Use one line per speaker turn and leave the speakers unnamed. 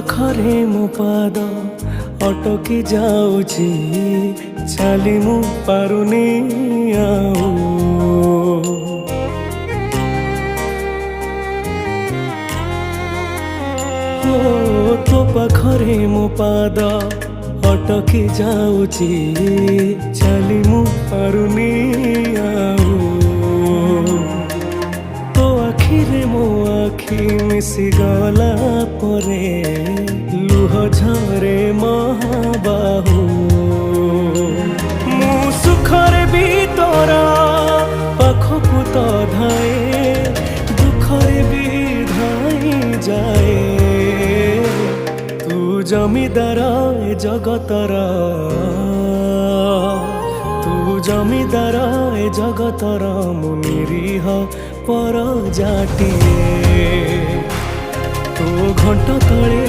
ପାଖରେ ମୋ ପାଦ ଅଟକି ଯାଉଛି, ଚାଲି ମୁଁ ପାରୁନି ଆଉ। ତୋ ପାଖରେ ମୋ ପାଦ ଅଟକି ଯାଉଛି, ଚାଲି ମୁଁ ପାରୁନି ଆଉ। ତୋ ଆଖିରେ ମୋ ଆଖି ମିଶିଗଲା ପରେ ଲୁହ ଝରେ ମହାବାହୁ। ମୁଁ ସୁଖରେ ବି ତୋର ପାଖକୁ ତ ଧାଏ, ଦୁଃଖରେ ବି ଧାଇ ଯାଏ। ତୁ ଜମିଦାର ଏ ଜଗତର, ତୁ ଜମିଦାର ଏ ଜଗତର, ମୁଁ ନିରୀହ ପରଜାଟିଏ। ତୋ ଘଣ୍ଟ ତଳେ